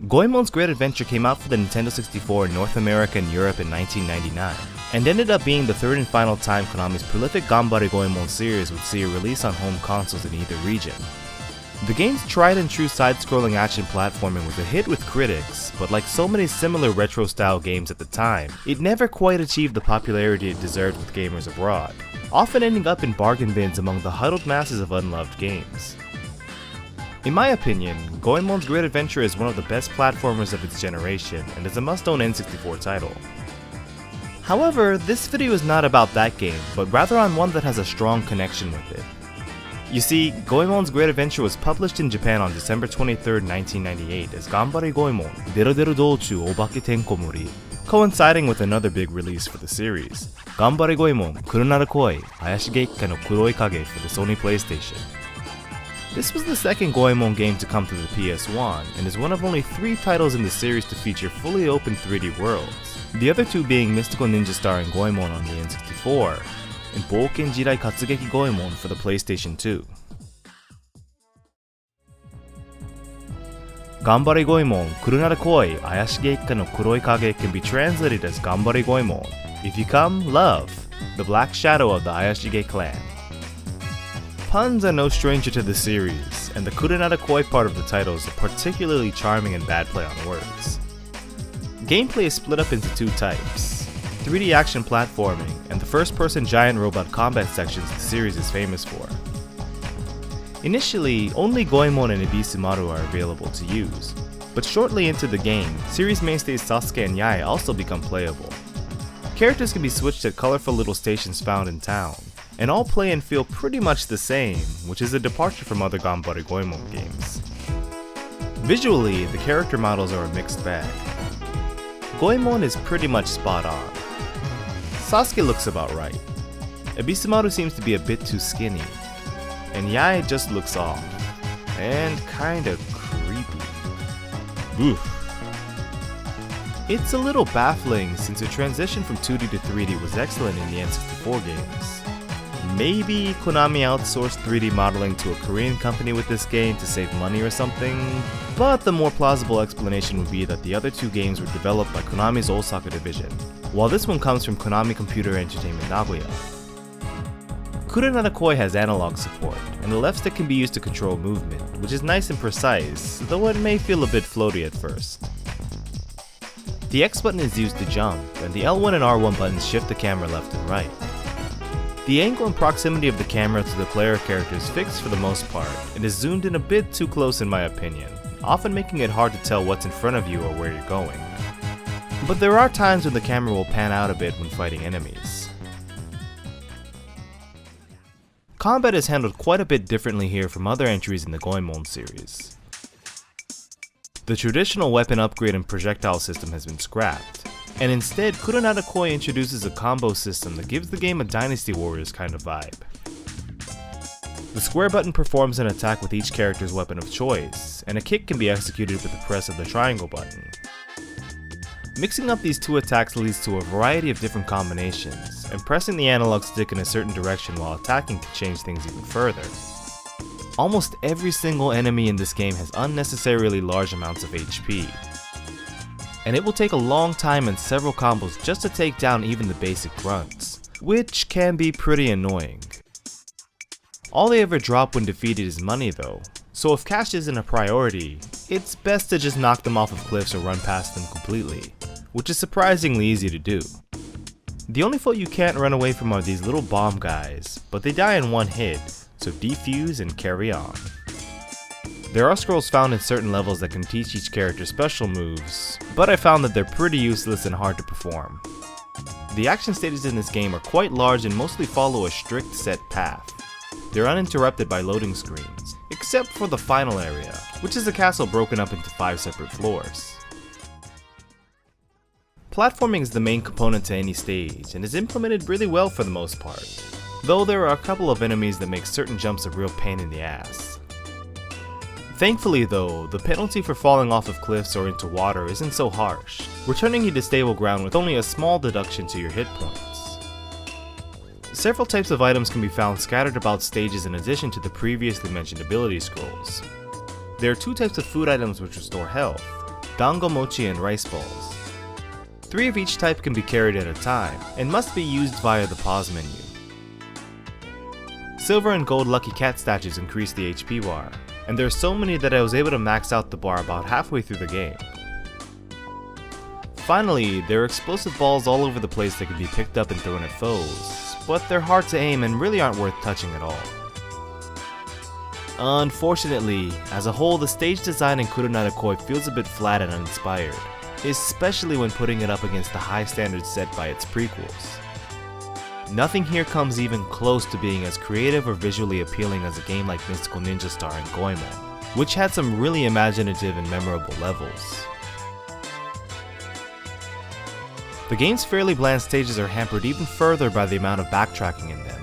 Goemon's Great Adventure came out for the Nintendo 64 in North America and Europe in 1999, and ended up being the third and final time Konami's prolific Ganbare Goemon series would see a release on home consoles in either region. The game's tried and true side-scrolling action platforming was a hit with critics, but like so many similar retro-style games at the time, it never quite achieved the popularity it deserved with gamers abroad, often ending up in bargain bins among the huddled masses of unloved games. In my opinion, Goemon's Great Adventure is one of the best platformers of its generation and is a must-own N64 title. However, this video is not about that game, but rather on one that has a strong connection with it. You see, Goemon's Great Adventure was published in Japan on December 23, 1998 as Ganbare Goemon Deru Douchu Obake Tenkomori, coinciding with another big release for the series, Ganbare Goemon Kurunara Koi Ayashige Ikka no Kuroi Kage for the Sony PlayStation. This was the second Goemon game to come to the PS1, and is one of only 3 titles in the series to feature fully open 3D worlds, the other 2 being Mystical Ninja Star and Goemon on the N64, and Bouken Jirai Katsugeki Goemon for the PlayStation 2. Ganbare Goemon Kurunara Koi Ayashige Ikka no Kuroi Kage can be translated as Ganbare Goemon, if you come, love, the black shadow of the Ayashige clan. Puns are no stranger to the series, and the Kurunara Koi part of the title is a particularly charming and bad play on words. Gameplay is split up into 2 types: 3D action platforming, and the first-person giant robot combat sections the series is famous for. Initially, only Goemon and Ebisumaru are available to use, but shortly into the game, series mainstays Sasuke and Yae also become playable. Characters can be switched at colorful little stations found in town, and all play and feel pretty much the same, which is a departure from other Ganbare Goemon games. Visually, the character models are a mixed bag. Goemon is pretty much spot on. Sasuke looks about right. Ebisumaru seems to be a bit too skinny, and Yae just looks off, and kinda creepy. Oof. It's a little baffling since the transition from 2D to 3D was excellent in the N64 games. Maybe Konami outsourced 3D modeling to a Korean company with this game to save money or something, but the more plausible explanation would be that the other 2 games were developed by Konami's Osaka division, while this one comes from Konami Computer Entertainment Nagoya. Kurunara Koi has analog support, and the left stick can be used to control movement, which is nice and precise, though it may feel a bit floaty at first. The X button is used to jump, and the L1 and R1 buttons shift the camera left and right. The angle and proximity of the camera to the player character is fixed for the most part, and is zoomed in a bit too close in my opinion, often making it hard to tell what's in front of you or where you're going. But there are times when the camera will pan out a bit when fighting enemies. Combat is handled quite a bit differently here from other entries in the Goemon series. The traditional weapon upgrade and projectile system has been scrapped, and instead Kurunara Koi introduces a combo system that gives the game a Dynasty Warriors kind of vibe. The square button performs an attack with each character's weapon of choice, and a kick can be executed with the press of the triangle button. Mixing up these 2 attacks leads to a variety of different combinations, and pressing the analog stick in a certain direction while attacking can change things even further. Almost every single enemy in this game has unnecessarily large amounts of HP, and it will take a long time and several combos just to take down even the basic grunts, which can be pretty annoying. All they ever drop when defeated is money though, so if cash isn't a priority, it's best to just knock them off of cliffs or run past them completely, which is surprisingly easy to do. The only foe you can't run away from are these little bomb guys, but they die in one hit, so defuse and carry on. There are scrolls found in certain levels that can teach each character special moves, but I found that they're pretty useless and hard to perform. The action stages in this game are quite large and mostly follow a strict set path. They're uninterrupted by loading screens, except for the final area, which is a castle broken up into 5 separate floors. Platforming is the main component to any stage, and is implemented really well for the most part, though there are a couple of enemies that make certain jumps a real pain in the ass. Thankfully though, the penalty for falling off of cliffs or into water isn't so harsh, returning you to stable ground with only a small deduction to your hit points. Several types of items can be found scattered about stages in addition to the previously mentioned ability scrolls. There are 2 types of food items which restore health, dango mochi, and rice balls. 3 of each type can be carried at a time, and must be used via the pause menu. Silver and gold lucky cat statues increase the HP bar, and there are so many that I was able to max out the bar about halfway through the game. Finally, there are explosive balls all over the place that can be picked up and thrown at foes, but they're hard to aim and really aren't worth touching at all. Unfortunately, as a whole, the stage design in Kurunada Koi feels a bit flat and uninspired, especially when putting it up against the high standards set by its prequels. Nothing here comes even close to being as creative or visually appealing as a game like Mystical Ninja Star and Goemon, which had some really imaginative and memorable levels. The game's fairly bland stages are hampered even further by the amount of backtracking in them.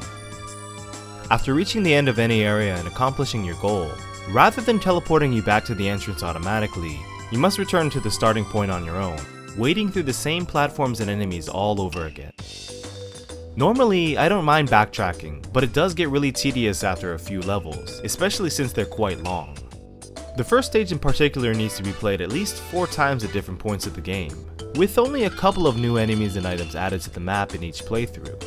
After reaching the end of any area and accomplishing your goal, rather than teleporting you back to the entrance automatically, you must return to the starting point on your own, wading through the same platforms and enemies all over again. Normally, I don't mind backtracking, but it does get really tedious after a few levels, especially since they're quite long. The first stage in particular needs to be played at least 4 times at different points of the game, with only a couple of new enemies and items added to the map in each playthrough.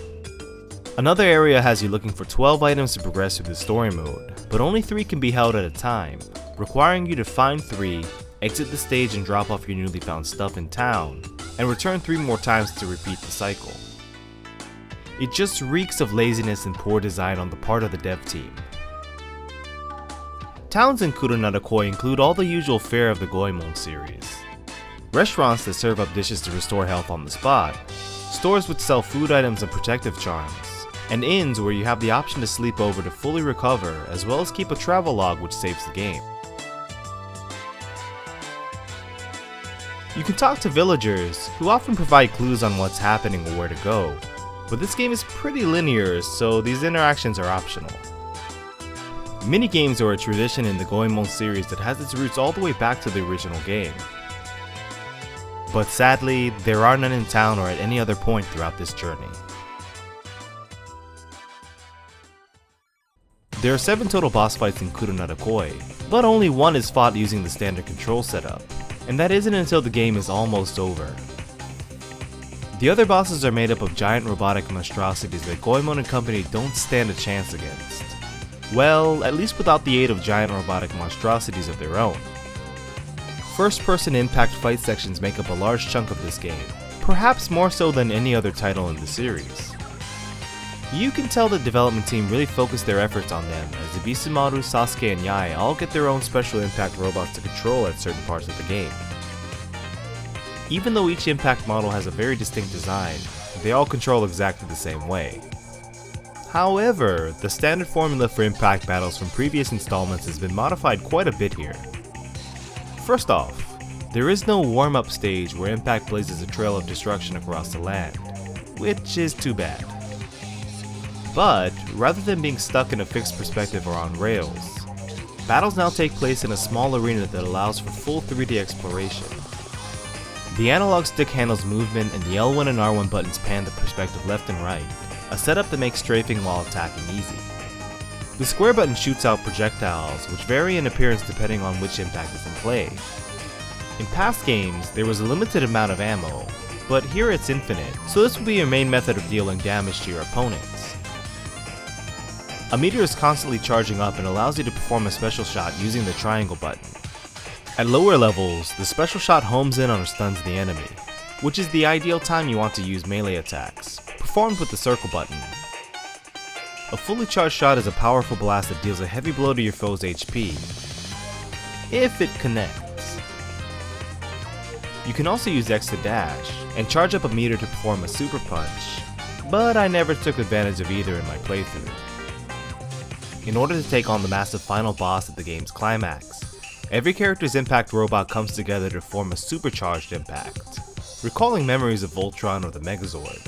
Another area has you looking for 12 items to progress through the story mode, but only 3 can be held at a time, requiring you to find 3, exit the stage and drop off your newly found stuff in town, and return 3 more times to repeat the cycle. It just reeks of laziness and poor design on the part of the dev team. Towns in Kurunada Koi include all the usual fare of the Goemon series. Restaurants that serve up dishes to restore health on the spot, stores which sell food items and protective charms, and inns where you have the option to sleep over to fully recover, as well as keep a travel log which saves the game. You can talk to villagers, who often provide clues on what's happening or where to go, but this game is pretty linear, so these interactions are optional. Minigames are a tradition in the Goemon series that has its roots all the way back to the original game. But sadly, there are none in town or at any other point throughout this journey. There are 7 total boss fights in Kurunada Koi, but only 1 is fought using the standard control setup, and that isn't until the game is almost over. The other bosses are made up of giant robotic monstrosities that Goemon and company don't stand a chance against. Well, at least without the aid of giant robotic monstrosities of their own. First-person impact fight sections make up a large chunk of this game, perhaps more so than any other title in the series. You can tell the development team really focused their efforts on them, as Ibisumaru, Sasuke, and Yae all get their own special impact robots to control at certain parts of the game. Even though each impact model has a very distinct design, they all control exactly the same way. However, the standard formula for impact battles from previous installments has been modified quite a bit here. First off, there is no warm-up stage where impact blazes a trail of destruction across the land, which is too bad. But, rather than being stuck in a fixed perspective or on rails, battles now take place in a small arena that allows for full 3D exploration. The analog stick handles movement and the L1 and R1 buttons pan the perspective left and right, a setup that makes strafing while attacking easy. The square button shoots out projectiles, which vary in appearance depending on which impact is in play. In past games, there was a limited amount of ammo, but here it's infinite, so this will be your main method of dealing damage to your opponents. A meter is constantly charging up and allows you to perform a special shot using the triangle button. At lower levels, the special shot homes in on or stuns the enemy, which is the ideal time you want to use melee attacks, performed with the circle button. A fully charged shot is a powerful blast that deals a heavy blow to your foe's HP, if it connects. You can also use X to dash, and charge up a meter to perform a super punch, but I never took advantage of either in my playthrough. In order to take on the massive final boss at the game's climax, every character's impact robot comes together to form a supercharged impact, recalling memories of Voltron or the Megazord.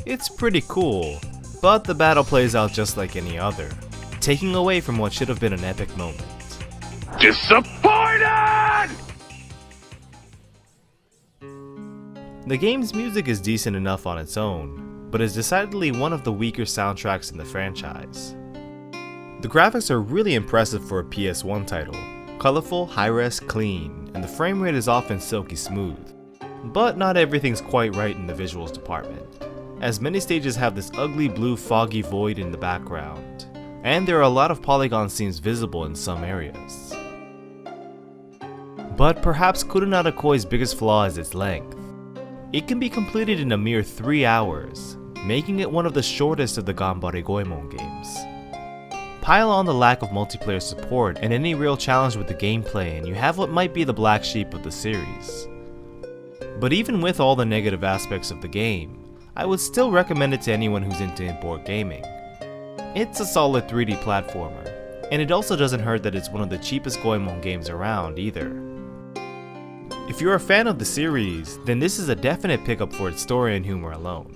It's pretty cool, but the battle plays out just like any other, taking away from what should have been an epic moment. Disappointed! The game's music is decent enough on its own, but is decidedly one of the weaker soundtracks in the franchise. The graphics are really impressive for a PS1 title, Colorful, high-res, clean, and the frame rate is often silky smooth. But not everything's quite right in the visuals department, as many stages have this ugly blue foggy void in the background, and there are a lot of polygon seams visible in some areas. But perhaps Kurunada Koi's biggest flaw is its length. It can be completed in a mere 3 hours, making it one of the shortest of the Ganbare Goemon games. Pile on the lack of multiplayer support and any real challenge with the gameplay and you have what might be the black sheep of the series. But even with all the negative aspects of the game, I would still recommend it to anyone who's into import gaming. It's a solid 3D platformer, and it also doesn't hurt that it's one of the cheapest Goemon games around either. If you're a fan of the series, then this is a definite pickup for its story and humor alone.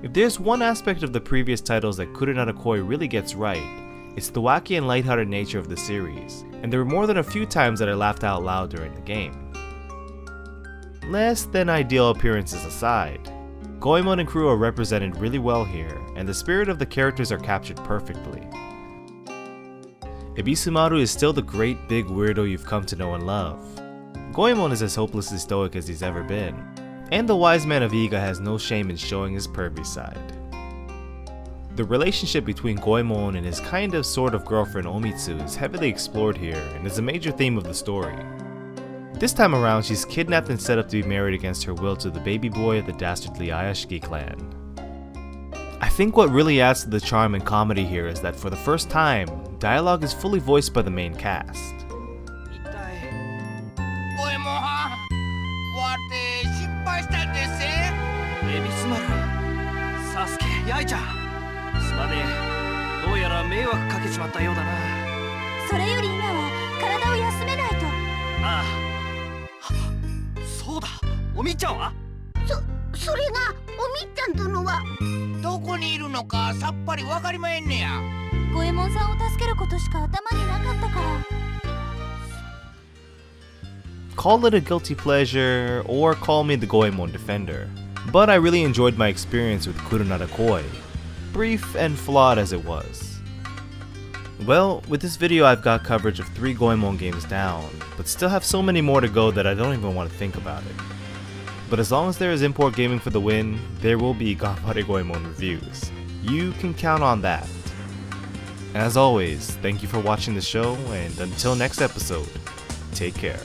If there's one aspect of the previous titles that Kurunada Koi really gets right, it's the wacky and lighthearted nature of the series, and there were more than a few times that I laughed out loud during the game. Less than ideal appearances aside, Goemon and crew are represented really well here, and the spirit of the characters are captured perfectly. Ebisumaru is still the great big weirdo you've come to know and love. Goemon is as hopelessly stoic as he's ever been, and the wise man of Iga has no shame in showing his pervy side. The relationship between Goemon and his kind of sort of girlfriend Omitsu is heavily explored here and is a major theme of the story. This time around, she's kidnapped and set up to be married against her will to the baby boy of the dastardly Ayashiki clan. I think what really adds to the charm and comedy here is that for the first time, dialogue is fully voiced by the main cast. Call it a guilty pleasure, or call me the Goemon defender, but I really enjoyed my experience with Kurunada Koi, brief and flawed as it was. Well, with this video I've got coverage of 3 Goemon games down, but still have so many more to go that I don't even want to think about it. But as long as there is import gaming for the win, there will be Ganbare Goemon reviews. You can count on that. As always, thank you for watching the show, and until next episode, take care.